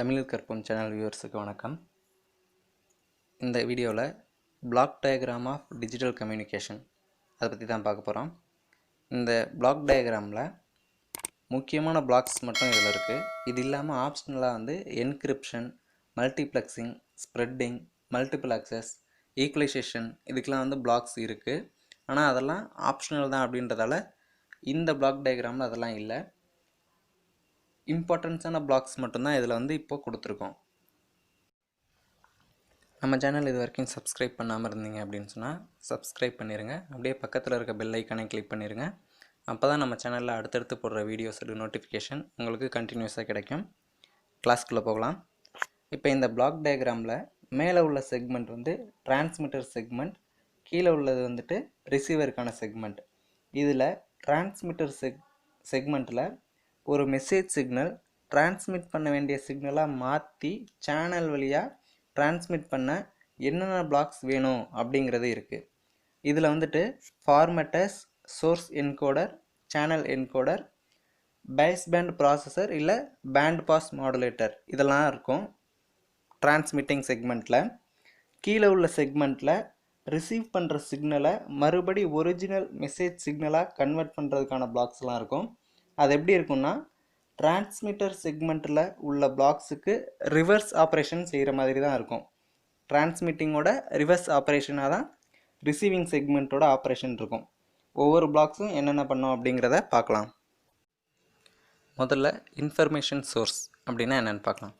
தமிழில் கற்போம் சேனல் வியூவர்ஸுக்கு வணக்கம். இந்த வீடியோவில் block diagram of digital communication அதை பற்றி தான் பார்க்க போகிறோம். இந்த பிளாக் டயக்ராமில் முக்கியமான பிளாக்ஸ் மட்டும் இதில் இருக்குது. இது இல்லாமல் ஆப்ஷனலாக encryption, multiplexing, spreading, multiple access, equalisation இதுக்கெலாம் பிளாக்ஸ் இருக்குது. ஆனால் அதெல்லாம் ஆப்ஷனல் தான் அப்படின்றதால இந்த பிளாக் டயக்ராமில் அதெல்லாம் இல்லை. இம்பார்ட்டன்ஸான பிளாக்ஸ் மட்டும்தான் இதில் இப்போ கொடுத்துருக்கோம். நம்ம சேனல் இது வரைக்கும் சப்ஸ்கிரைப் பண்ணாமல் இருந்தீங்க அப்படின்னு சொன்னால் சப்ஸ்கிரைப் பண்ணிடுங்க. அப்படியே பக்கத்தில் இருக்க பெல் ஐக்கானை கிளிக் பண்ணிடுங்க. அப்போ தான் நம்ம சேனலில் அடுத்தடுத்து போடுற வீடியோஸோட நோட்டிஃபிகேஷன் உங்களுக்கு கண்டினியூஸாக கிடைக்கும். கிளாஸ்க்குள்ளே போகலாம். இப்போ இந்த பிளாக் டயக்ராமில் மேலே உள்ள செக்மெண்ட் டிரான்ஸ்மிட்டர் செக்மெண்ட், கீழே உள்ளது ரிசீவருக்கான செக்மெண்ட். இதில் டிரான்ஸ்மிட்டர் செக்மெண்ட்டில் ஒரு மெசேஜ் சிக்னல் டிரான்ஸ்மிட் பண்ண வேண்டிய சிக்னலாக மாற்றி சேனல் வழியாக டிரான்ஸ்மிட் பண்ண என்னென்ன பிளாக்ஸ் வேணும் அப்படிங்கிறது இருக்குது. இதில் formatters, source encoder, channel encoder, base band processor இல்லை பேண்ட் பாஸ் மாடுலேட்டர் இதெல்லாம் இருக்கும் டிரான்ஸ்மிட்டிங் செக்மெண்ட்டில். கீழே உள்ள செக்மெண்ட்டில் ரிசீவ் பண்ணுற சிக்னலை மறுபடி ஒரிஜினல் மெசேஜ் சிக்னலாக கன்வெர்ட் பண்ணுறதுக்கான பிளாக்ஸ்லாம் இருக்கும். அது எப்படி இருக்குன்னா, டிரான்ஸ்மிட்டர் செக்மெண்ட்டில் உள்ள பிளாக்ஸுக்கு ரிவர்ஸ் ஆப்ரேஷன் செய்கிற மாதிரி தான் இருக்கும். டிரான்ஸ்மிட்டிங்கோட ரிவர்ஸ் ஆப்ரேஷனாக தான் ரிசீவிங் செக்மெண்ட்டோட ஆப்ரேஷன் இருக்கும். ஒவ்வொரு பிளாக்ஸும் என்னென்ன பண்ணோம் அப்படிங்கிறத பார்க்கலாம். முதல்ல இன்ஃபர்மேஷன் சோர்ஸ் அப்படின்னா என்னென்னு பார்க்கலாம்.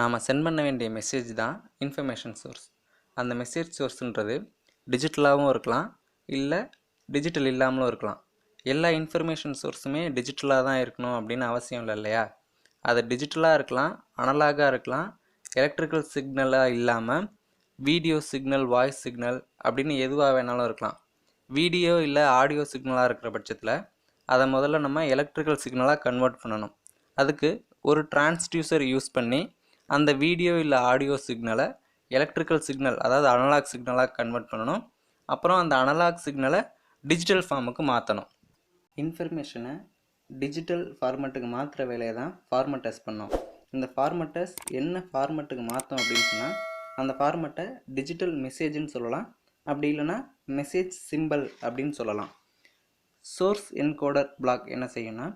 நாம் சென்ட் பண்ண வேண்டிய மெசேஜ் தான் இன்ஃபர்மேஷன் சோர்ஸ். அந்த மெசேஜ் சோர்ஸுன்றது டிஜிட்டலாகவும் இருக்கலாம், இல்லை டிஜிட்டல் இல்லாமலும் இருக்கலாம். எல்லா இன்ஃபர்மேஷன் சோர்ஸுமே டிஜிட்டலாக தான் இருக்கணும் அப்படின்னு அவசியம் இல்லை இல்லையா? அது டிஜிட்டலாக இருக்கலாம், அனலாகாக இருக்கலாம், எலக்ட்ரிக்கல் சிக்னலாக இல்லாமல் வீடியோ சிக்னல், வாய்ஸ் சிக்னல் அப்படின்னு எதுவாக வேணாலும் இருக்கலாம். வீடியோ இல்லை ஆடியோ சிக்னலாக இருக்கிற பட்சத்தில் அதை முதல்ல நம்ம எலக்ட்ரிக்கல் சிக்னலாக கன்வெர்ட் பண்ணணும். அதுக்கு ஒரு டிரான்ஸ்டியூசர் யூஸ் பண்ணி அந்த வீடியோ இல்லை ஆடியோ சிக்னலை எலக்ட்ரிக்கல் சிக்னல், அதாவது அனலாக் சிக்னலாக கன்வெர்ட் பண்ணணும். அப்புறம் அந்த அனலாக் சிக்னலை டிஜிட்டல் ஃபார்முக்கு மாற்றணும். இன்ஃபர்மேஷனை டிஜிட்டல் ஃபார்மேட்டுக்கு மாற்றுற வேலையை தான் ஃபார்மேட்டர்ஸ் பண்ணோம். இந்த ஃபார்மேட்டர்ஸ் என்ன ஃபார்மேட்டுக்கு மாற்றோம் அப்படின்னு சொன்னால் அந்த ஃபார்மேட்டை டிஜிட்டல் மெசேஜ்னு சொல்லலாம், அப்படி இல்லைன்னா மெசேஜ் சிம்பிள் அப்படின்னு சொல்லலாம். சோர்ஸ் என்கோடர் பிளாக் என்ன செய்யும்னா,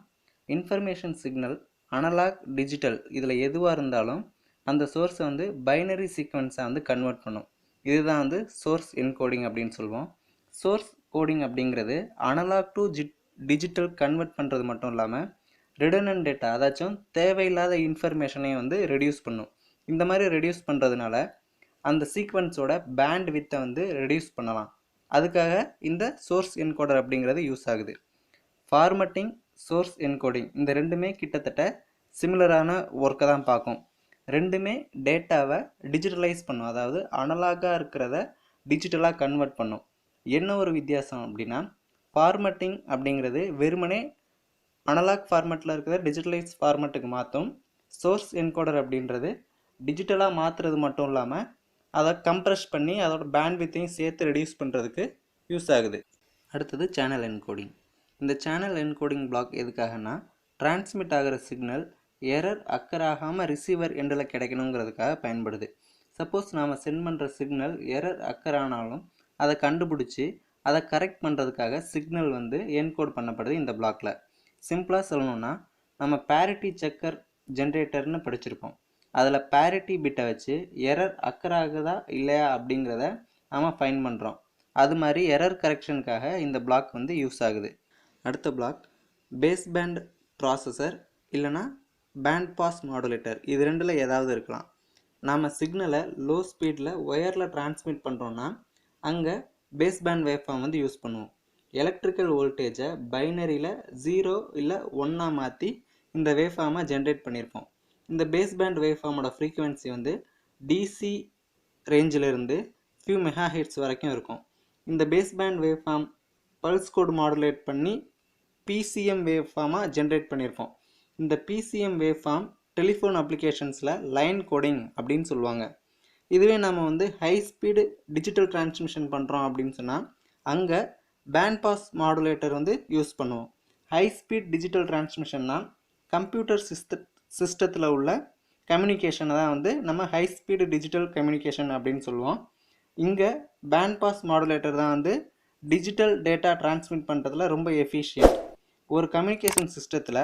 இன்ஃபர்மேஷன் சிக்னல் அனலாக், டிஜிட்டல் இதில் எதுவாக இருந்தாலும் அந்த சோர்ஸை பைனரி சீக்வன்ஸை கன்வெர்ட் பண்ணும். இதுதான் சோர்ஸ் என்கோடிங் அப்படின்னு சொல்லுவோம். சோர்ஸ் கோடிங் அப்படிங்கிறது அனலாக் டு டிஜிட்டல் கன்வெர்ட் பண்ணுறது மட்டும் இல்லாமல் ரிடண்டன்ட் டேட்டா, அதாச்சும் தேவையில்லாத இன்ஃபர்மேஷனையும் ரெடியூஸ் பண்ணும். இந்த மாதிரி ரெடியூஸ் பண்ணுறதுனால அந்த சீக்வன்ஸோட பேண்ட் வித்தை ரெடியூஸ் பண்ணலாம். அதுக்காக இந்த சோர்ஸ் என்கோடர் அப்படிங்கிறது யூஸ் ஆகுது. ஃபார்மட்டிங், சோர்ஸ் என்கோடிங் இந்த ரெண்டுமே கிட்டத்தட்ட சிமிலரான ஒர்க்கை தான் பார்க்கும். ரெண்டுமே டேட்டாவை டிஜிட்டலைஸ் பண்ணும், அதாவது அனலாகாக இருக்கிறத டிஜிட்டலாக கன்வெர்ட் பண்ணும். என்ன ஒரு வித்தியாசம் அப்படின்னா, ஃபார்மட்டிங் அப்படிங்கிறது வெறுமனே அனலாக் ஃபார்மேட்டில் இருக்கிறத டிஜிட்டலைஸ் ஃபார்மேட்டுக்கு மாற்றும். சோர்ஸ் என்கோடர் அப்படின்றது டிஜிட்டலாக மாற்றுறது மட்டும் இல்லாமல் அதை கம்ப்ரெஸ் பண்ணி அதோட பேண்ட்வித்தையும் சேர்த்து ரெடியூஸ் பண்ணுறதுக்கு யூஸ் ஆகுது. அடுத்தது சேனல் என்கோடிங். இந்த சேனல் என்கோடிங் பிளாக் எதுக்காகனா, டிரான்ஸ்மிட் ஆகிற சிக்னல் எரர் அக்கர் ஆகாமல் ரிசீவர் எண்டில் கிடைக்கணுங்கிறதுக்காக பயன்படுது. சப்போஸ் நாம் சென்ட் பண்ணுற சிக்னல் எரர் அக்கர் ஆனாலும் அதை கண்டுபிடிச்சி அதை கரெக்ட் பண்ணுறதுக்காக சிக்னல் என்கோட் பண்ணப்படுது இந்த பிளாக்ல. சிம்பிளாக சொல்லணும்னா, நம்ம பேரிட்டி செக்கர் ஜென்ரேட்டர்னு படிச்சிருப்போம். அதில் பேரிட்டி பிட்டை வச்சு எரர் அக்கர் ஆகுதா இல்லையா அப்படிங்கிறத நம்ம ஃபைன் பண்ணுறோம். அது மாதிரி எரர் கரெக்ஷனுக்காக இந்த பிளாக் யூஸ் ஆகுது. அடுத்த பிளாக் பேஸ் பேண்ட் ப்ராசஸர் இல்லைனா பேண்ட் பாஸ் மாடுலேட்டர், இது ரெண்டில் ஏதாவது இருக்கலாம். நாம் சிக்னலை லோ ஸ்பீடில் ஒயரில் டிரான்ஸ்மிட் பண்ணுறோன்னா அங்கே பேஸ் பேண்ட் வேவ்ஃபார்ம் யூஸ் பண்ணுவோம். எலக்ட்ரிக்கல் வோல்டேஜை பைனரியில் 0 இல்லை 1 மாற்றி இந்த வேவ்ஃபார்மை ஜென்ரேட் பண்ணியிருப்போம். இந்த பேஸ் பேண்ட் வேவ்ஃபார்மோட ஃப்ரீக்குவென்சி டிசி ரேஞ்சிலிருந்து ஃபியூ மெகா ஹெர்ட்ஸ் வரைக்கும் இருக்கும். இந்த base band waveform pulse code modulate பண்ணி பிசிஎம் வேவ்ஃபார்மாக ஜென்ரேட் பண்ணியிருப்போம். இந்த பிசிஎம் வேவ்ஃபார்ம் டெலிஃபோன் அப்ளிகேஷன்ஸில் லைன் கோடிங் அப்படின்னு சொல்லுவாங்க. இதுவே நம்ம ஹை ஸ்பீடு டிஜிட்டல் டிரான்ஸ்மிஷன் பண்ணுறோம் அப்படின்னு சொன்னால் அங்கே பேண்ட் பாஸ் மாடுலேட்டர் யூஸ் பண்ணுவோம். ஹை ஸ்பீட் டிஜிட்டல் டிரான்ஸ்மிஷன்னா கம்ப்யூட்டர் சிஸ்டத்தில் உள்ள கம்யூனிகேஷனை தான் வந்து நம்ம ஹை ஸ்பீடு டிஜிட்டல் கம்யூனிகேஷன் அப்படின்னு சொல்லுவோம். இங்கே பேண்ட் பாஸ் மாடுலேட்டர் தான் வந்து டிஜிட்டல் டேட்டா டிரான்ஸ்மிட் பண்ணுறதுல ரொம்ப எஃபிஷியன்ட். ஒரு கம்யூனிகேஷன் சிஸ்டத்தில்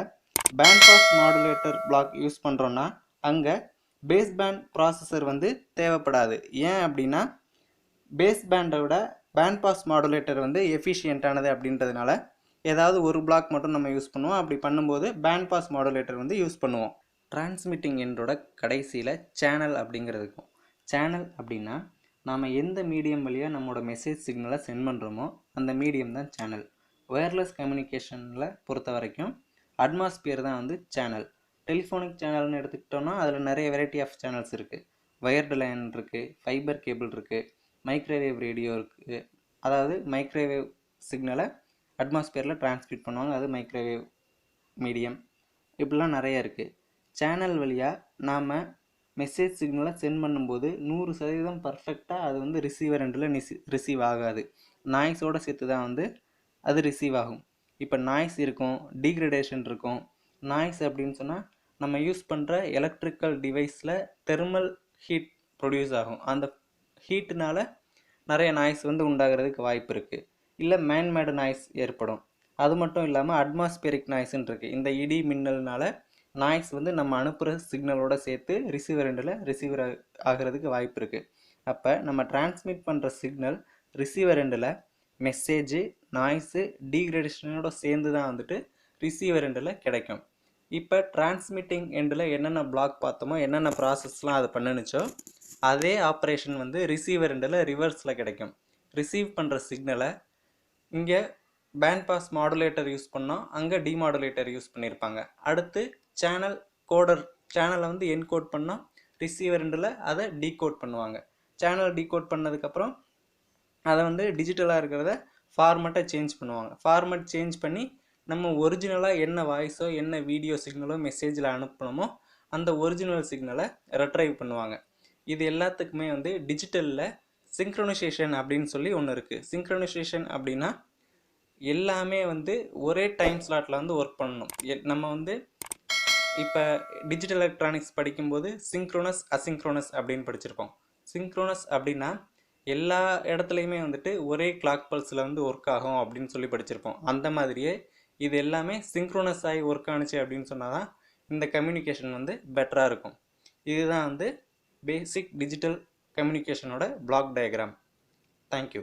band pass modulator block use பண்ணுறோன்னா அங்கே பேஸ் பேண்ட் ப்ராசஸர் வந்து தேவைப்படாது. ஏன் அப்படின்னா பேஸ் பேண்டை விட பேண்ட் பாஸ் மாடுலேட்டர் வந்து எஃபிஷியண்ட்டானது அப்படின்றதுனால ஏதாவது ஒரு பிளாக் மட்டும் நம்ம யூஸ் பண்ணுவோம். அப்படி பண்ணும்போது பேண்ட் பாஸ் மாடுலேட்டர் வந்து யூஸ் பண்ணுவோம். டிரான்ஸ்மிட்டிங் எண்டோட கடைசியில் சேனல் அப்படிங்கிறதுக்கும். சேனல் அப்படின்னா நாம் எந்த மீடியம் வழியாக நம்மளோட மெசேஜ் சிக்னலை சென்ட் பண்ணுறோமோ அந்த மீடியம் தான் சேனல். ஒயர்லெஸ் கம்யூனிகேஷனில் பொறுத்த வரைக்கும் அட்மாஸ்பியர் தான் வந்து சேனல். டெலிஃபோனிக் சேனல்னு எடுத்துக்கிட்டோன்னா அதில் நிறைய வெரைட்டி ஆஃப் சேனல்ஸ் இருக்குது. வயர்டு லைன் இருக்குது, ஃபைபர் கேபிள் இருக்குது, மைக்ரோவேவ் ரேடியோ இருக்குது. அதாவது மைக்ரோவேவ் சிக்னலை அட்மாஸ்பியரில் டிரான்ஸ்மிட் பண்ணுவாங்க, அது மைக்ரோவேவ் மீடியம். இப்படிலாம் நிறைய இருக்குது. சேனல் வழியாக நாம் மெசேஜ் சிக்னலை சென்ட் பண்ணும்போது 100% பர்ஃபெக்டாக அது வந்து ரிசீவர் எண்டில் ரிசீவ் ஆகாது. நாய்ஸோடு சேர்த்து தான் வந்து அது ரிசீவ் ஆகும். இப்போ நாய்ஸ் இருக்கும், டீக்ரடேஷன் இருக்கும். நாய்ஸ் அப்படின்னு சொன்னால் நம்ம யூஸ் பண்ணுற எலக்ட்ரிக்கல் டிவைஸில் தெர்மல் ஹீட் ப்ரொடியூஸ் ஆகும். அந்த ஹீட்டுனால நிறைய நாய்ஸ் வந்து உண்டாகிறதுக்கு வாய்ப்பு இருக்குது. இல்லை மேன்மேடு நாய்ஸ் ஏற்படும். அது மட்டும் இல்லாமல் அட்மாஸ்பியரிக் நாய்ஸ்ன்னு இருக்குது. இந்த இடி மின்னல்னால நாய்ஸ் வந்து நம்ம அனுப்புகிற சிக்னலோட சேர்த்து ரிசீவர் எண்டில் ரிசீவர் ஆகிறதுக்கு வாய்ப்பு இருக்குது. அப்போ நம்ம டிரான்ஸ்மிட் பண்ணுற சிக்னல் ரிசீவர் எண்டில் மெசேஜு, நாய்ஸு, டீக்ரடேஷனோட சேர்ந்து தான் வந்துட்டு ரிசீவர் எண்டில் கிடைக்கும். இப்போ டிரான்ஸ்மிட்டிங் எண்டில் என்னென்ன பிளாக் பார்த்தோமோ, என்னென்ன ப்ராசஸ்லாம் அது பண்ணுனுச்சோ அதே ஆப்ரேஷன் வந்து ரிசீவர் எண்டில் ரிவர்ஸில் கிடைக்கும். ரிசீவ் பண்ணுற சிக்னலை இங்கே பேண்ட் பாஸ் மாடுலேட்டர் யூஸ் பண்ணோம், அங்கே டிமாடுலேட்டர் யூஸ் பண்ணியிருப்பாங்க. அடுத்து சேனல் கோடர், சேனலை வந்து என்கோட் பண்ணோம், ரிசீவர் எண்டில் அதை டீகோட் பண்ணுவாங்க. சேனல் டீகோட் பண்ணதுக்கப்புறம் அதை வந்து டிஜிட்டலாக இருக்கிறத ஃபார்மேட்டை சேஞ்ச் பண்ணுவாங்க. ஃபார்மேட் சேஞ்ச் பண்ணி நம்ம ஒரிஜினலாக என்ன வாய்ஸோ என்ன வீடியோ சிக்னலோ மெசேஜில் அனுப்பணுமோ அந்த ஒரிஜினல் சிக்னலை ரெட்ரைவ் பண்ணுவாங்க. இது எல்லாத்துக்குமே வந்து டிஜிட்டலில் சிங்க்ரோனைசேஷன் அப்படின்னு சொல்லி ஒன்று இருக்குது. சிங்க்ரோனைசேஷன் அப்படின்னா எல்லாமே வந்து ஒரே டைம் ஸ்லாட்டில் வந்து ஒர்க் பண்ணணும். நம்ம வந்து இப்போ டிஜிட்டல் எலக்ட்ரானிக்ஸ் படிக்கும்போது சிங்க்ரோனஸ் அசிங்க்ரோனஸ் அப்படின்னு படிச்சிருக்கோம். சிங்க்ரோனஸ் அப்படின்னா எல்லா இடத்துலையுமே வந்துட்டு ஒரே கிளாக் பல்ஸில் வந்து ஒர்க் ஆகும் அப்படின்னு சொல்லி படிச்சிருப்போம். அந்த மாதிரியே இது எல்லாமே சிங்க்ரோனஸ் ஆகி ஒர்க் ஆணுச்சு அப்படின்னு சொன்னால் தான் இந்த கம்யூனிகேஷன் வந்து பெட்டராக இருக்கும். இதுதான் வந்து பேசிக் டிஜிட்டல் கம்யூனிகேஷனோட பிளாக் டயக்ராம். தேங்க்யூ.